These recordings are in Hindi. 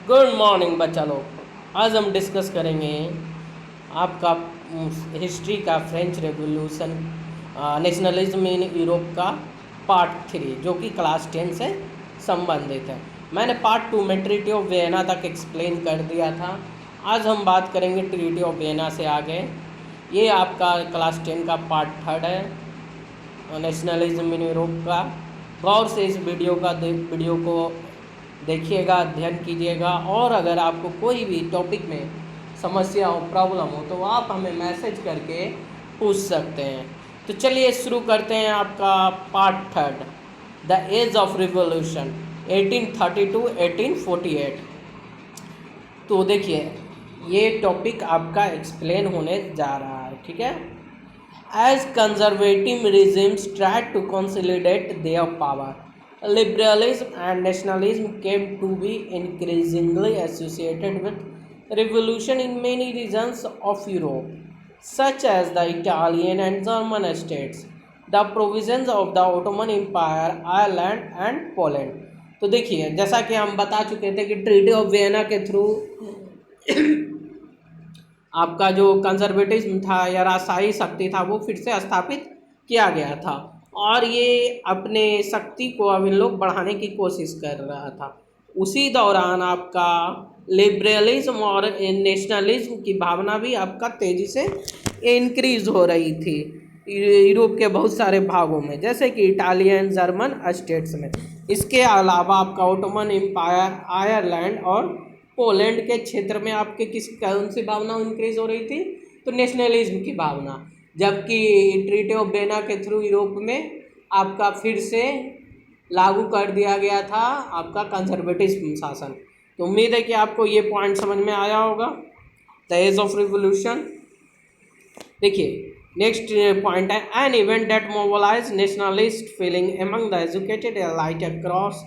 गुड मॉर्निंग बच्चा लोग। आज हम डिस्कस करेंगे आपका हिस्ट्री का French revolution nationalism in Europe का पार्ट 3 जो कि क्लास 10 से संबंधित है। मैंने पार्ट 2 में ट्रीटी ऑफ वियना तक एक्सप्लेन कर दिया था। आज हम बात करेंगे ट्रीटी ऑफ वियना से आगे। ये आपका क्लास 10 का पार्ट 3 है नेशनलिज्म इन यूरोप का। गौर से इस वीडियो को देखिएगा, अध्ययन कीजिएगा, और अगर आपको कोई भी टॉपिक में समस्या हो, प्रॉब्लम हो, तो आप हमें मैसेज करके पूछ सकते हैं। तो चलिए शुरू करते हैं आपका part 3, the age of revolution 1830-1848। तो देखिए ये टॉपिक आपका एक्सप्लेन होने जा रहा है, ठीक है। As conservative regimes tried to consolidate their power, liberalism and nationalism came to be increasingly associated with revolution in many regions of Europe, such as the Italian and German states, the provinces of the Ottoman Empire, Ireland and Poland। तो देखिए जैसा कि हम बता चुके थे कि ट्रीटी ऑफ वियना के थ्रू आपका जो कंजर्वेटिज्म था या राजशाही शक्ति था वो फिर से स्थापित किया गया था, और ये अपने शक्ति को अब इन लोग बढ़ाने की कोशिश कर रहा था। उसी दौरान आपका लिबरलिज्म और नेशनलिज्म की भावना भी आपका तेज़ी से इंक्रीज हो रही थी यूरोप के बहुत सारे भागों में, जैसे कि इटालियन जर्मन स्टेट्स में। इसके अलावा आपका ओटोमन एम्पायर, आयरलैंड और पोलैंड के क्षेत्र में आपके कौन सी भावना इंक्रीज हो रही थी? तो नेशनलिज्म की भावना। जबकि ट्रीटी ऑफ वियना के थ्रू यूरोप में आपका फिर से लागू कर दिया गया था आपका कंजर्वेटिव शासन। तो उम्मीद है कि आपको ये पॉइंट समझ में आया होगा, द एज ऑफ रिवोल्यूशन। देखिए नेक्स्ट पॉइंट है, an event that mobilize nationalist feeling among the educated elite across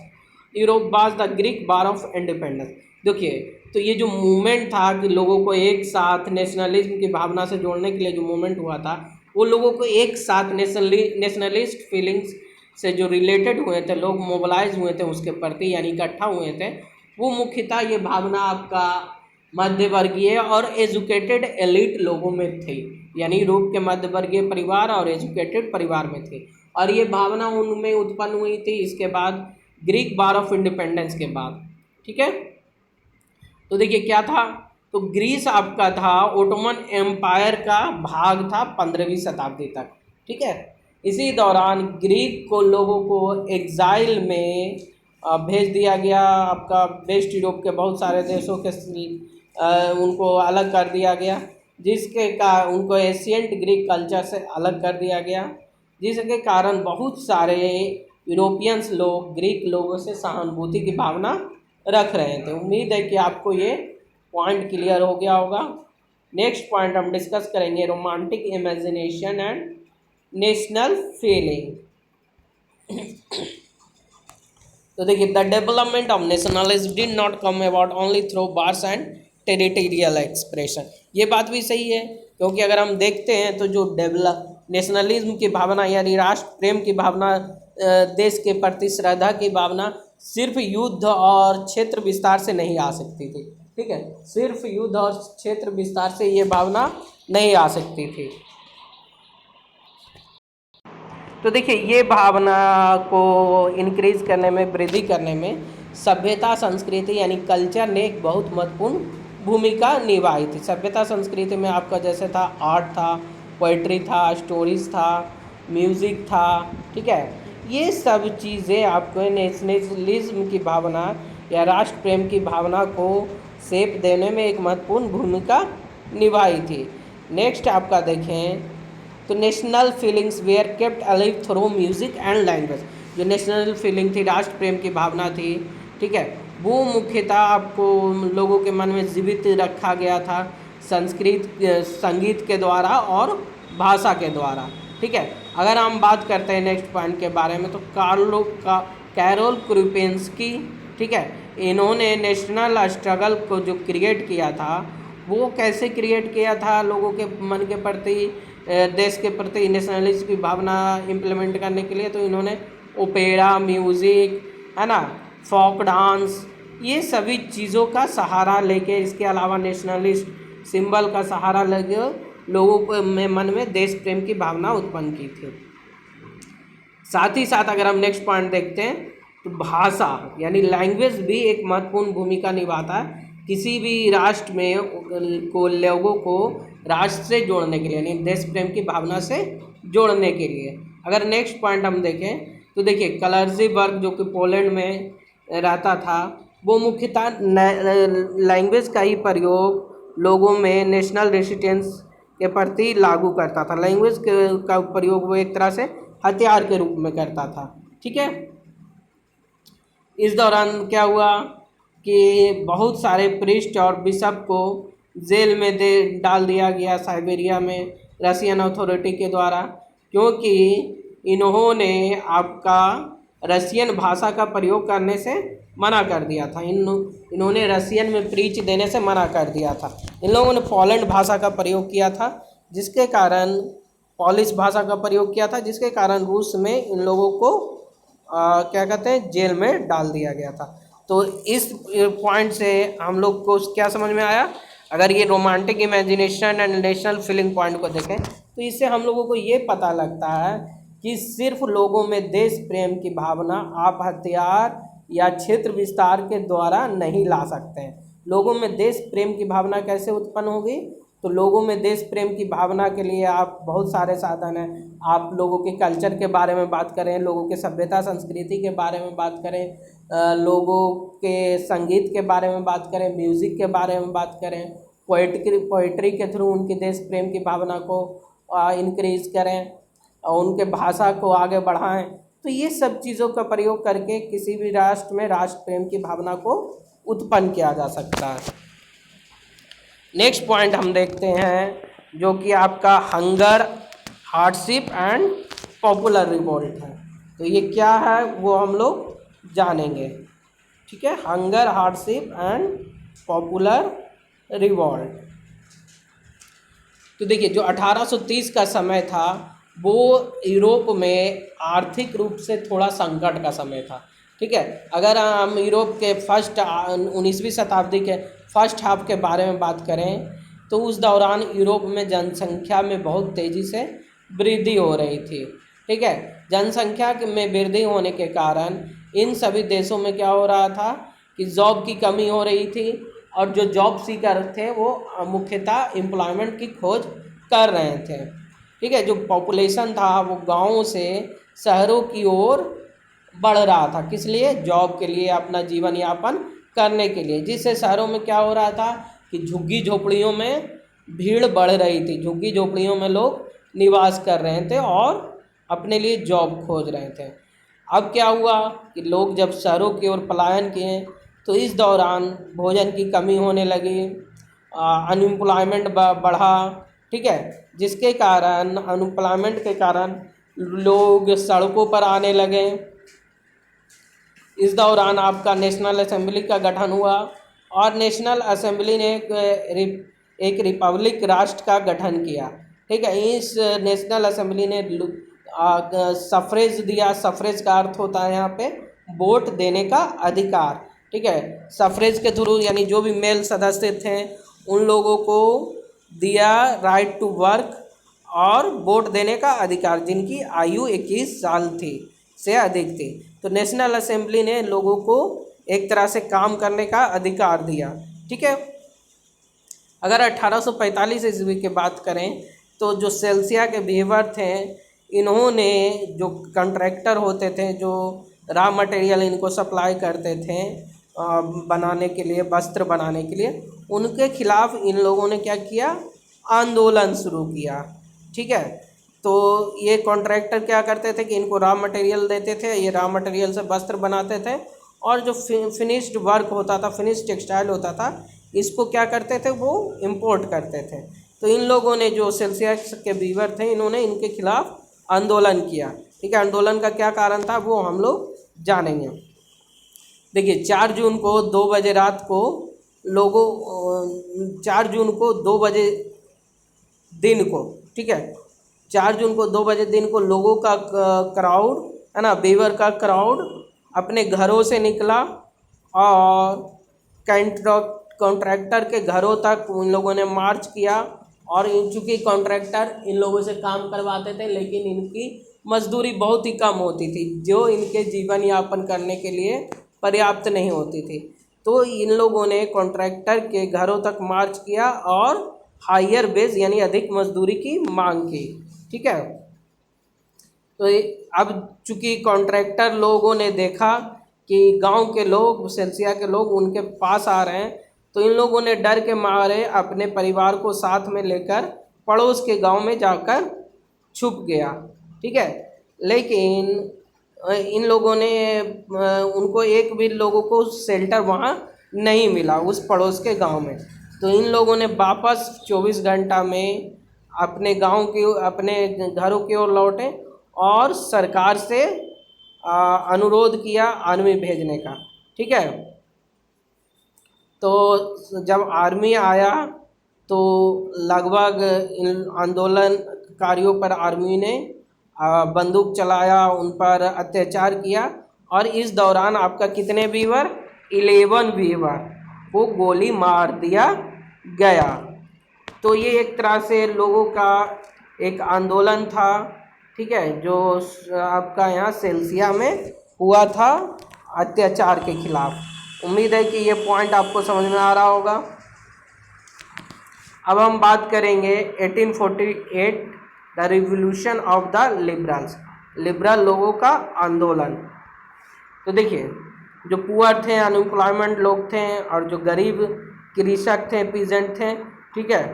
Europe was the Greek war of independence. देखिए तो ये जो मूवमेंट था कि लोगों को एक साथ नेशनलिज्म की भावना से जोड़ने के लिए जो मूवमेंट हुआ था, वो लोगों को एक साथ नेशनलिस्ट फीलिंग्स से जो रिलेटेड हुए थे, लोग मोबिलाइज हुए थे उसके प्रति, यानी इकट्ठा हुए थे। वो मुख्यतः ये भावना आपका मध्यवर्गीय और एजुकेटेड एलिट लोगों में थी, यानी यूरोप के मध्यवर्गीय परिवार और एजुकेटेड परिवार में थी, और ये भावना उनमें उत्पन्न हुई थी इसके बाद ग्रीक वार ऑफ इंडिपेंडेंस के बाद, ठीक है। तो देखिए क्या था, तो ग्रीस आपका था ओटोमन एम्पायर का भाग था 15वीं शताब्दी तक, ठीक है। इसी दौरान ग्रीक को लोगों को एग्जाइल में भेज दिया गया, आपका वेस्ट यूरोप के बहुत सारे देशों के उनको अलग कर दिया गया, जिसके कारण उनको एशियंट ग्रीक कल्चर से अलग कर दिया गया, जिसके कारण बहुत सारे यूरोपियंस लोग ग्रीक लोगों से सहानुभूति की भावना रख रहे थे। उम्मीद है कि आपको ये पॉइंट क्लियर हो गया होगा। नेक्स्ट पॉइंट हम डिस्कस करेंगे, romantic imagination and national feeling. तो देखिए the development of nationalism did not come about only through wars and territorial expression. ये बात भी सही है, क्योंकि अगर हम देखते हैं तो जो नेशनलिज्म की भावना यानी राष्ट्र प्रेम की भावना, देश के प्रति श्रद्धा की भावना सिर्फ युद्ध और क्षेत्र विस्तार से नहीं आ सकती थी, ठीक है। सिर्फ युद्ध और क्षेत्र विस्तार से ये भावना नहीं आ सकती थी। तो देखिए ये भावना को इंक्रीज करने में, वृद्धि करने में सभ्यता संस्कृति यानी कल्चर ने एक बहुत महत्वपूर्ण भूमिका निभाई थी। सभ्यता संस्कृति में आपका जैसे था आर्ट था, पोइट्री था, स्टोरीज था, म्यूज़िक था, ठीक है। ये सब चीज़ें आपको नेशनलिज्म की भावना या राष्ट्र प्रेम की भावना को शेप देने में एक महत्वपूर्ण भूमिका निभाई थी। नेक्स्ट आपका देखें तो national feelings were kept alive through music and language. जो नेशनल फीलिंग थी, राष्ट्र प्रेम की भावना थी, ठीक है, वो मुख्यतः आपको लोगों के मन में जीवित रखा गया था संगीत के द्वारा और भाषा के द्वारा, ठीक है। अगर हम बात करते हैं नेक्स्ट पॉइंट के बारे में, तो कैरोल क्रूपेंस्की, ठीक है, इन्होंने नेशनल स्ट्रगल को जो क्रिएट किया था, वो कैसे क्रिएट किया था लोगों के मन के प्रति, देश के प्रति नेशनलिज्म की भावना इम्प्लीमेंट करने के लिए। तो इन्होंने ओपेरा, म्यूज़िक, है ना, फोक डांस, ये सभी चीज़ों का सहारा लेके, इसके अलावा नेशनलिस्ट सिंबल का सहारा लेके लोगों को में मन में देश प्रेम की भावना उत्पन्न की थी। साथ ही साथ अगर हम नेक्स्ट पॉइंट देखते हैं तो भाषा यानी लैंग्वेज भी एक महत्वपूर्ण भूमिका निभाता है किसी भी राष्ट्र में को लोगों को राष्ट्र से जोड़ने के लिए, यानी देश प्रेम की भावना से जोड़ने के लिए। अगर नेक्स्ट पॉइंट हम देखें तो देखिए क्लर्जीबर्ग जो कि पोलैंड में रहता था, वो मुख्यतः लैंग्वेज का ही प्रयोग लोगों में नेशनल रेसिस्टेंस के प्रति लागू करता था। लैंग्वेज का प्रयोग वो एक तरह से हथियार के रूप में करता था। ठीक है, इस दौरान क्या हुआ कि बहुत सारे प्रीस्ट और बिशप को जेल में डाल दिया गया साइबेरिया में रशियन अथॉरिटी के द्वारा, क्योंकि इन्होंने आपका रशियन भाषा का प्रयोग करने से मना कर दिया था। इन्होंने रशियन में प्रीच देने से मना कर दिया था। इन लोगों ने पोलैंड भाषा का प्रयोग किया था, जिसके कारण पॉलिश भाषा का प्रयोग किया था, जिसके कारण रूस में इन लोगों को क्या कहते हैं, जेल में डाल दिया गया था। तो इस पॉइंट से हम लोग को क्या समझ में आया, अगर ये romantic imagination and national feeling point को देखें तो इससे हम लोगों को ये पता लगता है कि सिर्फ लोगों में देश प्रेम की भावना आप हथियार या क्षेत्र विस्तार के द्वारा नहीं ला सकते हैं। लोगों में देश प्रेम की भावना कैसे उत्पन्न होगी, तो लोगों में देश प्रेम की भावना के लिए आप बहुत सारे साधन हैं। आप लोगों के कल्चर के बारे में बात करें, लोगों के सभ्यता संस्कृति के बारे में बात करें, लोगों के संगीत के बारे में बात करें, म्यूज़िक के बारे में बात करें, पोइट्री के थ्रू उनकी देश प्रेम की भावना को इनक्रीज करें और उनके भाषा को आगे बढ़ाएं। तो ये सब चीज़ों का प्रयोग करके किसी भी राष्ट्र में राष्ट्र प्रेम की भावना को उत्पन्न किया जा सकता है। नेक्स्ट पॉइंट हम देखते हैं जो कि आपका hunger, hardship and popular revolt है। तो ये क्या है वो हम लोग जानेंगे। ठीक है, hunger, hardship and popular revolt. तो देखिए जो 1830 का समय था वो यूरोप में आर्थिक रूप से थोड़ा संकट का समय था। ठीक है, अगर हम यूरोप के 19वीं शताब्दी के फर्स्ट हाफ के बारे में बात करें तो उस दौरान यूरोप में जनसंख्या में बहुत तेज़ी से वृद्धि हो रही थी। ठीक है, जनसंख्या में वृद्धि होने के कारण इन सभी देशों में क्या हो रहा था कि जॉब की कमी हो रही थी और जो जॉब सीकर थे वो मुख्यतः एम्प्लॉयमेंट की खोज कर रहे थे। ठीक है, जो पॉपुलेशन था वो गाँवों से शहरों की ओर बढ़ रहा था, किस लिए, जॉब के लिए, अपना जीवन यापन करने के लिए, जिससे शहरों में क्या हो रहा था कि झुग्गी झोपड़ियों में भीड़ बढ़ रही थी। झुग्गी झोपड़ियों में लोग निवास कर रहे थे और अपने लिए जॉब खोज रहे थे। अब क्या हुआ कि लोग जब शहरों की ओर पलायन किए तो इस दौरान भोजन की कमी होने लगी, अनएम्प्लॉयमेंट बढ़ा। ठीक है, जिसके कारण अनएम्प्लॉयमेंट के कारण लोग सड़कों पर आने लगे। इस दौरान आपका नेशनल असेंबली का गठन हुआ और नेशनल असेंबली ने एक रिपब्लिक राष्ट्र का गठन किया। ठीक है, इस नेशनल असेंबली ने सफरेज दिया। सफरेज का अर्थ होता है यहाँ पे वोट देने का अधिकार। ठीक है, सफरेज के थ्रू यानी जो भी मेल सदस्य थे उन लोगों को दिया राइट टू वर्क और वोट देने का अधिकार, जिनकी आयु 21 साल थी से अधिक थी। तो नेशनल असेंबली ने लोगों को एक तरह से काम करने का अधिकार दिया। ठीक है, अगर 1845 ईस्वी की बात करें तो जो सेल्सिया के वीवर थे, इन्होंने जो कॉन्ट्रैक्टर होते थे, जो रॉ मटेरियल इनको सप्लाई करते थे बनाने के लिए, वस्त्र बनाने के लिए, उनके खिलाफ इन लोगों ने क्या किया, आंदोलन शुरू किया। ठीक है, तो ये कॉन्ट्रैक्टर क्या करते थे कि इनको रॉ मटेरियल देते थे, ये रॉ मटेरियल से वस्त्र बनाते थे और जो फिनिश्ड वर्क होता था, फिनिश्ड टेक्सटाइल होता था, इसको क्या करते थे, वो इंपोर्ट करते थे। तो इन लोगों ने जो सेल्सियस के वीवर थे, इन्होंने इनके खिलाफ आंदोलन किया। ठीक है, आंदोलन का क्या कारण था वो हम लोग जानेंगे। देखिए 4 जून को 2 बजे रात को लोगों 4 जून को 2 बजे दिन को, ठीक है, 4 जून को 2 बजे दिन को लोगों का क्राउड है ना, वीवर का क्राउड अपने घरों से निकला और कॉन्ट्रैक्टर के घरों तक उन लोगों ने मार्च किया। और चूँकि कॉन्ट्रैक्टर इन लोगों से काम करवाते थे, लेकिन इनकी मजदूरी बहुत ही कम होती थी, जो इनके जीवन यापन करने के लिए पर्याप्त नहीं होती थी। तो इन लोगों ने कॉन्ट्रैक्टर के घरों तक मार्च किया और हायर वेज यानी अधिक मजदूरी की मांग की। ठीक है। तो अब चूंकि कॉन्ट्रैक्टर लोगों ने देखा कि गांव के लोग, सेल्सिया के लोग उनके पास आ रहे हैं, तो इन लोगों ने डर के मारे अपने परिवार को साथ में लेकर पड़ोस के गांव में जाकर छुप गया। ठीक है। लेकिन इन लोगों ने उनको एक भी लोगों को शेल्टर वहाँ नहीं मिला उस पड़ोस के गांव में। तो इन लोगों ने वापस 24 घंटा में अपने गांव की, अपने घरों की ओर लौटे और सरकार से अनुरोध किया आर्मी भेजने का। ठीक है। तो जब आर्मी आया तो लगभग इन आंदोलनकारियों पर आर्मी ने बंदूक चलाया, उन पर अत्याचार किया। और इस दौरान आपका कितने वीवर, 11 वीवर को गोली मार दिया गया। तो ये एक तरह से लोगों का एक आंदोलन था। ठीक है, जो आपका यहाँ सेल्सिया में हुआ था अत्याचार के खिलाफ। उम्मीद है कि ये पॉइंट आपको समझ में आ रहा होगा। अब हम बात करेंगे 1848 the revolution of the liberals, liberal लोगों का आंदोलन। तो देखिए, जो पुअर थे, अनएम्प्लॉयमेंट लोग थे, और जो गरीब कृषक थे, पीजेंट थे, ठीक है,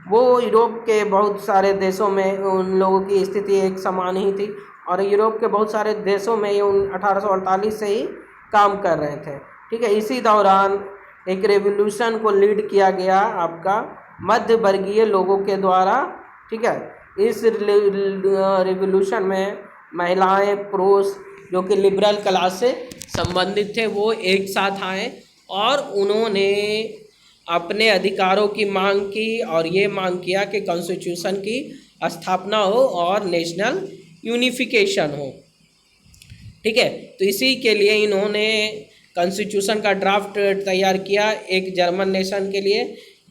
वो यूरोप के बहुत सारे देशों में उन लोगों की स्थिति एक समान ही थी। और यूरोप के बहुत सारे देशों में ये 1848 से ही काम कर रहे थे। ठीक है। इसी दौरान एक रेवोल्यूशन को लीड किया गया आपका मध्य वर्गीय लोगों के द्वारा। ठीक है। इस रेवोल्यूशन में महिलाएं, पुरुष जो कि लिबरल क्लास से संबंधित थे, वो एक साथ आए और उन्होंने अपने अधिकारों की मांग की और ये मांग किया कि कॉन्स्टिट्यूशन की स्थापना हो और नेशनल यूनिफिकेशन हो। ठीक है। तो इसी के लिए इन्होंने कॉन्स्टिट्यूशन का ड्राफ्ट तैयार किया एक जर्मन नेशन के लिए।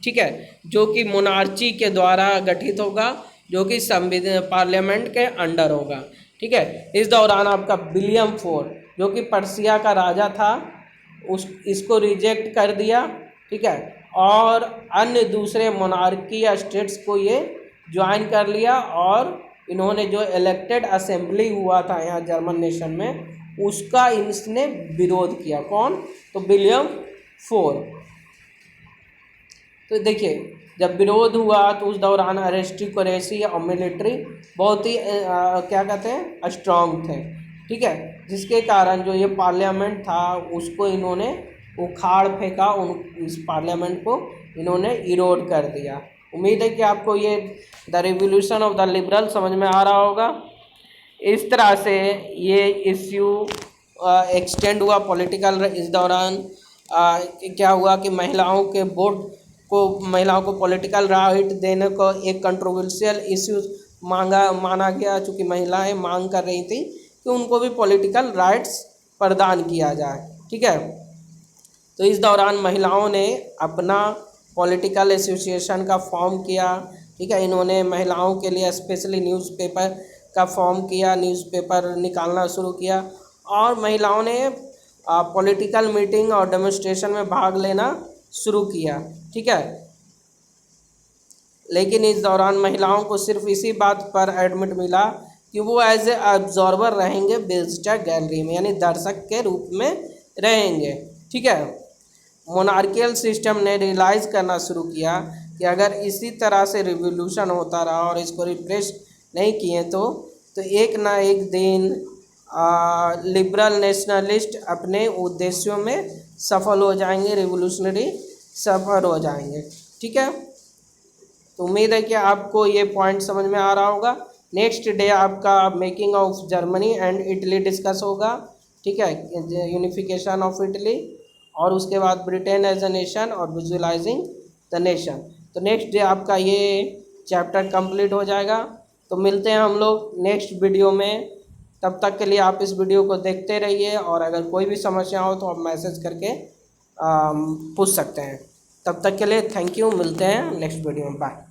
ठीक है, जो कि मोनार्ची के द्वारा गठित होगा, जो कि संविधान पार्लियामेंट के अंडर होगा। ठीक है। इस दौरान आपका विलियम IV जो कि पर्सिया का राजा था, इसको रिजेक्ट कर दिया। ठीक है। और अन्य दूसरे मोनार्की स्टेट्स को ये ज्वाइन कर लिया और इन्होंने जो इलेक्टेड असेंबली हुआ था यहाँ जर्मन नेशन में, उसका इसने विरोध किया। कौन? तो विलियम IV। तो देखिए, जब विरोध हुआ तो उस दौरान अरिस्टोक्रेसी और मिलिट्री बहुत ही क्या कहते हैं, स्ट्रांग थे। ठीक है। जिसके कारण जो ये पार्लियामेंट था उसको इन्होंने उखाड़ फेंका, इस पार्लियामेंट को इन्होंने इरोड कर दिया। उम्मीद है कि आपको ये the revolution of the liberal समझ में आ रहा होगा। इस तरह से ये इश्यू एक्सटेंड हुआ पॉलिटिकल। इस दौरान क्या हुआ कि महिलाओं के वोट को, महिलाओं को पॉलिटिकल राइट देने को एक कंट्रोवर्शियल इश्यू माना गया, चूँकि महिलाएं मांग कर रही थी कि उनको भी पॉलिटिकल राइट्स प्रदान किया जाए। ठीक है। तो इस दौरान महिलाओं ने अपना पॉलिटिकल एसोसिएशन का फॉर्म किया। ठीक है। इन्होंने महिलाओं के लिए स्पेशली न्यूज़पेपर का फॉर्म किया, न्यूज़पेपर निकालना शुरू किया और महिलाओं ने पॉलिटिकल मीटिंग और डेमोन्स्ट्रेशन में भाग लेना शुरू किया। ठीक है। लेकिन इस दौरान महिलाओं को सिर्फ इसी बात पर एडमिट मिला कि वो एज ए ऑब्जर्वर रहेंगे विजिटर गैलरी में, यानी दर्शक के रूप में रहेंगे। ठीक है। मोनार्कियल सिस्टम ने रियलाइज़ करना शुरू किया कि अगर इसी तरह से रिवोल्यूशन होता रहा और इसको रिप्रेस नहीं किए तो एक ना एक दिन लिबरल नेशनलिस्ट अपने उद्देश्यों में सफल हो जाएंगे, रिवोल्यूशनरी सफल हो जाएंगे। ठीक है। तो उम्मीद है कि आपको ये पॉइंट समझ में आ रहा होगा। नेक्स्ट डे आपका making of Germany and Italy discuss होगा। ठीक है, यूनिफिकेशन ऑफ इटली, और उसके बाद ब्रिटेन एज ए नेशन और विजुअलाइजिंग द नेशन। तो नेक्स्ट डे आपका ये चैप्टर कंप्लीट हो जाएगा। तो मिलते हैं हम लोग नेक्स्ट वीडियो में। तब तक के लिए आप इस वीडियो को देखते रहिए और अगर कोई भी समस्या हो तो आप मैसेज करके पूछ सकते हैं। तब तक के लिए थैंक यू, मिलते हैं नेक्स्ट वीडियो में, बाय।